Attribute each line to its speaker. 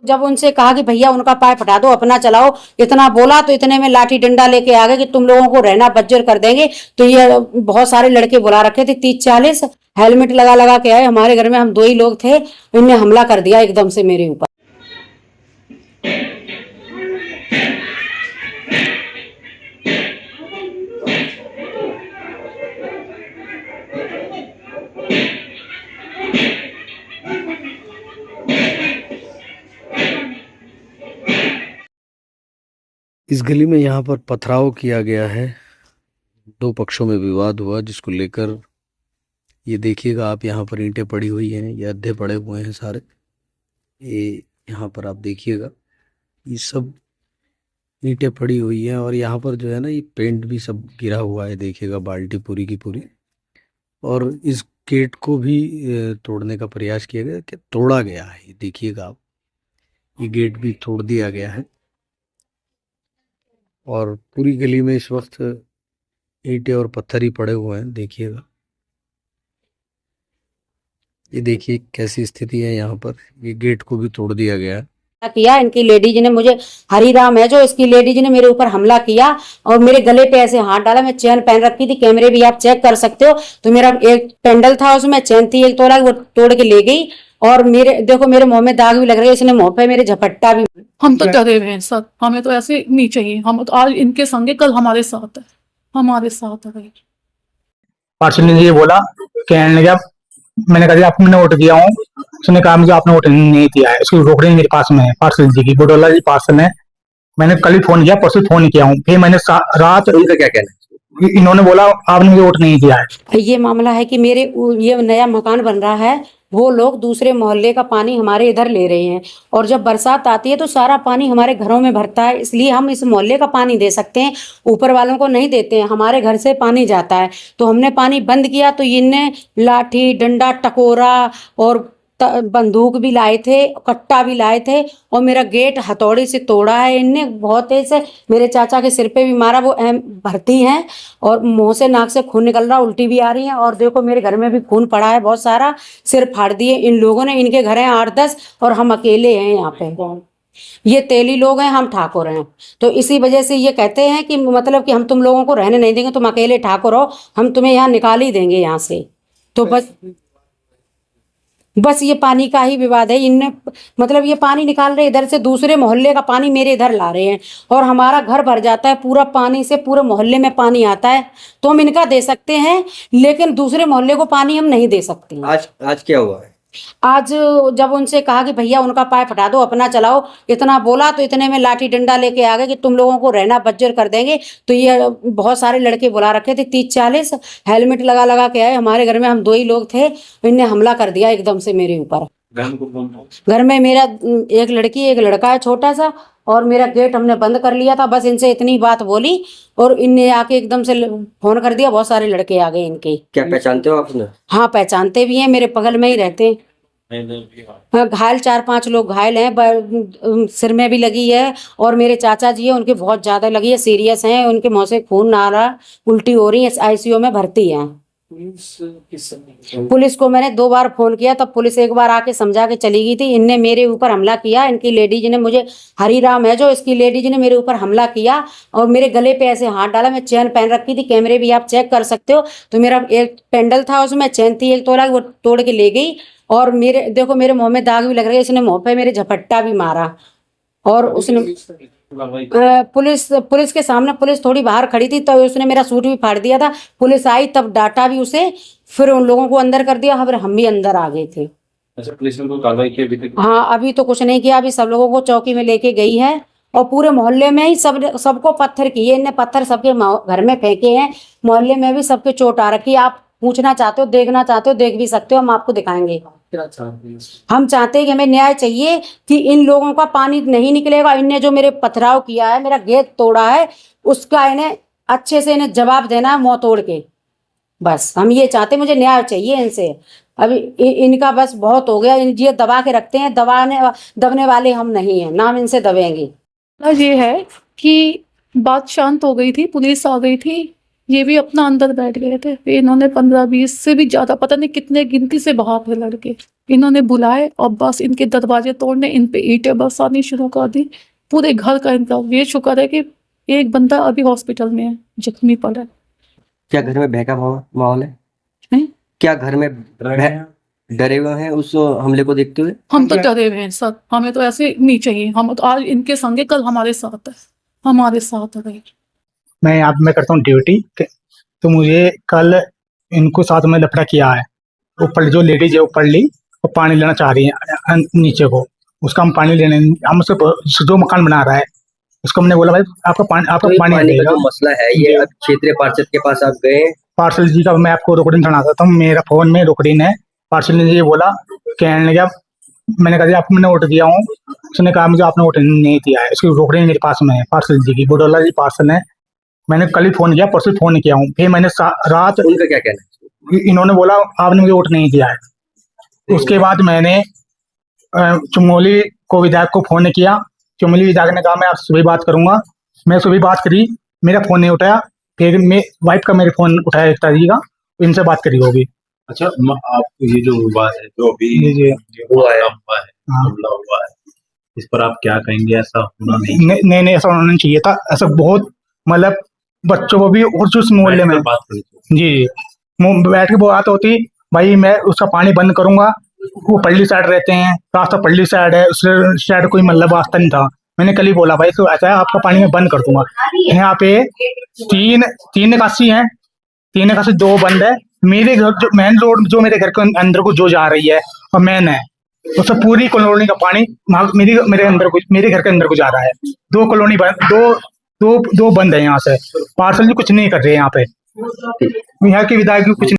Speaker 1: जब उनसे कहा कि भैया उनका पाइप हटा दो, अपना चलाओ, इतना बोला तो इतने में लाठी डंडा लेके आ गए कि तुम लोगों को रहना बज्जर कर देंगे। तो ये बहुत सारे लड़के बुला रखे थे, 30-40 हेलमेट लगा लगा के आए। हमारे घर में हम 2 ही लोग थे, इनने हमला कर दिया एकदम से मेरे ऊपर।
Speaker 2: इस गली में यहाँ पर पथराव किया गया है, 2 पक्षों में विवाद हुआ, जिसको लेकर ये देखिएगा आप, यहाँ पर ईंटें पड़ी हुई हैं, ये अद्धे पड़े हुए हैं सारे। ये यहाँ पर आप देखिएगा, ये सब ईंटें पड़ी हुई हैं और यहाँ पर जो है ना, ये पेंट भी सब गिरा हुआ है, देखिएगा बाल्टी पूरी की पूरी। और इस गेट को भी तोड़ने का प्रयास किया गया, कि तोड़ा गया है, ये देखिएगा आप, ये गेट भी तोड़ दिया गया है। और पूरी गली में इस वक्त ईंटें और पत्थर ही पड़े हुए हैं, देखिएगा। ये देखिए कैसी स्थिति है यहाँ पर, ये गेट को भी तोड़ दिया गया है।
Speaker 1: किया इनकी लेडीज ने, मुझे हरीराम है जो, इसकी लेडीज ने मेरे ऊपर हमला किया और मेरे गले पे ऐसे हाथ डाला। मैं चैन पहन रखी थी, कैमरे भी आप चेक कर सकते हो। तो मेरा एक पेंडल था, उसमें चैन थी 1 तोला, वो तोड़ के ले गई। और मेरे देखो, मेरे मुंह में दाग भी लग रहे हैं, इसने मुंह पे मेरे झपट्टा भी।
Speaker 3: हम तो डरे हुए हैं सर, हमें तो ऐसे नहीं चाहिए। हम तो आज इनके संगे, कल हमारे साथ है, हमारे साथ है।
Speaker 4: पार्षद ने ये बोला, कहने लगा, मैंने कहा आपको मैंने वोट दिया हूँ। उसने कहा मुझे आपने वोट नहीं दिया है, उसकी रोकड़ी मेरे पास में है, पार्षद जी की, बुडोला जी पार्षद है। मैंने कल ही फोन किया, परसों फोन किया हूँ, फिर मैंने रात,
Speaker 2: इनका क्या कहना है?
Speaker 4: इन्होंने बोला आपने मुझे वोट नहीं दिया है।
Speaker 1: ये मामला है कि मेरे ये नया मकान बन रहा है, वो लोग दूसरे मोहल्ले का पानी हमारे इधर ले रहे हैं। और जब बरसात आती है तो सारा पानी हमारे घरों में भरता है, इसलिए हम इस मोहल्ले का पानी दे सकते हैं, ऊपर वालों को नहीं देते हैं। हमारे घर से पानी जाता है, तो हमने पानी बंद किया तो इनने लाठी डंडा टकोरा और बंदूक भी लाए थे, कट्टा भी लाए थे, और मेरा गेट हथौड़ी से तोड़ा है इनने बहुत तेज से। मेरे चाचा के सिर पे भी मारा, वो भर्ती हैं और मुंह से नाक से खून निकल रहा, उल्टी भी आ रही है। और देखो मेरे घर में भी खून पड़ा है बहुत सारा, सिर फाड़ दिए इन लोगों ने। इनके घर हैं 8-10 और हम अकेले हैं यहाँ पे। ये तेली लोग हैं, हम ठाकुर हैं। तो इसी वजह से ये कहते हैं कि मतलब कि हम तुम लोगों को रहने नहीं देंगे, तुम अकेले ठाकुर हो, हम तुम्हें यहाँ निकाल ही देंगे यहाँ से। तो बस ये पानी का ही विवाद है। इनने मतलब ये पानी निकाल रहे इधर से, दूसरे मोहल्ले का पानी मेरे इधर ला रहे हैं और हमारा घर भर जाता है पूरा पानी से, पूरे मोहल्ले में पानी आता है। तो हम इनका दे सकते हैं, लेकिन दूसरे मोहल्ले को पानी हम नहीं दे सकते।
Speaker 2: आज क्या हुआ है?
Speaker 1: आज जब उनसे कहा कि भैया उनका पाइप हटा दो, अपना चलाओ, इतना बोला तो इतने में लाठी डंडा लेके आ गए कि तुम लोगों को रहना बज्जर कर देंगे। तो ये बहुत सारे लड़के बुला रखे थे, 30-40 हेलमेट लगा लगा के आए। हमारे घर में हम 2 ही लोग थे, इनने हमला कर दिया एकदम से मेरे ऊपर। घर में मेरा एक लड़की एक लड़का है छोटा सा, और मेरा गेट हमने बंद कर लिया था। बस इनसे इतनी बात बोली और इनने आके एकदम से फोन कर दिया, बहुत सारे लड़के आ गए इनके।
Speaker 2: क्या पहचानते हो आपने?
Speaker 1: हाँ पहचानते भी हैं, मेरे बगल में ही रहते हैं। घायल 4-5 लोग घायल हैं, सिर में भी लगी है। और मेरे चाचा जी है, उनके बहुत ज्यादा लगी है, सीरियस हैं, उनके मुंह से खून आ रहा, उल्टी हो रही है, आईसीयू में भर्ती है। पुलिस को मैंने 2 बार फोन किया, तब पुलिस एक बार आके समझा के चली गई थी। इनने मेरे ऊपर हमला किया, इनकी लेडीज ने, मुझे हरीराम है जो, इसकी लेडीज ने मेरे ऊपर हमला किया और मेरे गले पे ऐसे हाथ डाला। मैं चैन पहन रखी थी, कैमरे भी आप चेक कर सकते हो। तो मेरा एक पेंडल था, उसमें चैन थी 1 तोला, वो तोड़ के ले गई। और मेरे देखो, मेरे मुंह में दाग भी लग रहे हैं, इसने मुंह पे मेरे झपट्टा भी मारा। और उसने पुलिस के सामने, पुलिस थोड़ी बाहर खड़ी थी, तो उसने मेरा सूट भी फाड़ दिया था। पुलिस आई तब डांटा भी उसे, फिर उन लोगों को अंदर कर दिया, फिर हम भी अंदर आ गए थे।
Speaker 5: अच्छा, पुलिस ने कोई कार्रवाई की अभी तक?
Speaker 1: हाँ अभी तो कुछ नहीं किया, अभी सब लोगों को चौकी में लेके गई है और पूरे मोहल्ले में ही सबको पत्थर किए। इनने पत्थर सबके घर में फेंके हैं, मोहल्ले में भी सबके चोट आ रखी है। आप पूछना चाहते हो, देखना चाहते हो, देख भी सकते हो, हम आपको दिखाएंगे। हम चाहते हैं कि हमें न्याय चाहिए कि इन लोगों का पानी नहीं निकलेगा। इनने जो मेरे पथराव किया है, मेरा गेट तोड़ा है, उसका इन्हें अच्छे से इन्हें जवाब देना है, मुंह तोड़ के। बस हम ये चाहते, मुझे न्याय चाहिए इनसे। अभी इनका बस बहुत हो गया, ये दबा के रखते हैं, दबने वाले हम नहीं हैं, ना हम इनसे दबेंगे।
Speaker 3: ये है कि बात शांत हो गई थी, पुलिस आ गई थी, ये भी अपना अंदर बैठ गए थे। फिर इन्होंने 15-20 से भी ज्यादा, पता नहीं कितने गिनती से बाहर थे लड़के, इन्होंने बुलाए और बस इनके दरवाजे तोड़ने, इन पे ईंटें बरसानी शुरू कर दी। पूरे घर का इनका, ये शुक्र है कि एक बंदा अभी हॉस्पिटल में है, जख्मी पड़ा है।
Speaker 6: क्या घर में भय का माहौल है?
Speaker 3: हैं?
Speaker 6: क्या घर में डरे हुए हैं उस हमले को देखते हुए?
Speaker 3: हम तो डरे हुए हैं सर, हमें तो ऐसे नहीं चाहिए। हम तो आज इनके संगे, कल हमारे साथ है, हमारे साथ है भाई।
Speaker 4: मैं करता हूँ ड्यूटी, तो मुझे कल इनको साथ में लफड़ा किया है। ऊपर जो लेडीज है ऊपर ली, वो पानी लेना चाह रही है नीचे को, उसका हम पानी लेने, हम उससे जो मकान बना रहा है उसको हमने बोला भाई आपका पानी
Speaker 6: का
Speaker 4: देगा।
Speaker 6: जो मसला है ये अब क्षेत्रीय पार्षद के पास आप गए?
Speaker 4: पार्सल जी का मैं आपको रिकॉर्डिंग सुना देता हूँ, मेरा फोन में रिकॉर्डिंग है। पार्सल ने ये बोला, कहने लगा, मैंने कहा आपको मैंने वोट दिया हूँ, उसने कहा मुझे आपने वोट नहीं दिया है। उसकी रिकॉर्डिंग मेरे पास में है, पार्सल जी की, बुडोला जी पार्सल है। मैंने कल ही फोन किया, परसों फोन किया हूँ। फिर मैंने रात,
Speaker 6: उनका क्या कहना है?
Speaker 4: इन्होंने बोला आपने मुझे वोट नहीं दिया है। उसके बाद मैंने चमोली को विधायक को फोन किया। चमोली विधायक ने कहा मैं आपसे सुबह बात करूंगा। मैं सुबह बात करी, मेरा फोन नहीं उठाया। फिर मैं वाइफ का मेरे फोन उठाया, एकता जी का, इनसे बात करी होगी।
Speaker 5: अच्छा, आप ये जो हुआ है, जो अभी
Speaker 4: जी
Speaker 5: हुआ है,
Speaker 4: हाँ।
Speaker 5: हमला हुआ है, इस पर आप क्या कहेंगे? ऐसा होना
Speaker 4: नहीं, ऐसा होना नहीं चाहिए था। ऐसा बहुत, मतलब बच्चों को भी, और जो मोहल्ले में
Speaker 5: बात करें
Speaker 4: जी बैठ के बात होती, भाई मैं उसका पानी बंद करूंगा। वो पल्ली साइड रहते हैं, रास्ता पल्ली साइड है, उस साइड कोई मतलब वास्ता नहीं था। मैंने कल ही बोला भाई तो ऐसा है, आपका पानी मैं बंद कर दूंगा। यहाँ पे तीन निकासी हैं, 3 निकासी 2 बंद है। मेरे घर जो मेन रोड, जो मेरे घर के अंदर को जो जा रही है और मेन है, उससे पूरी कॉलोनी का पानी मेरे घर के अंदर को जा रहा है। 2 कॉलोनी बंद, दो बंद है। यहाँ से पार्सल जी कुछ नहीं कर रहे हैं यहाँ पे, यहाँ के विधायक कुछ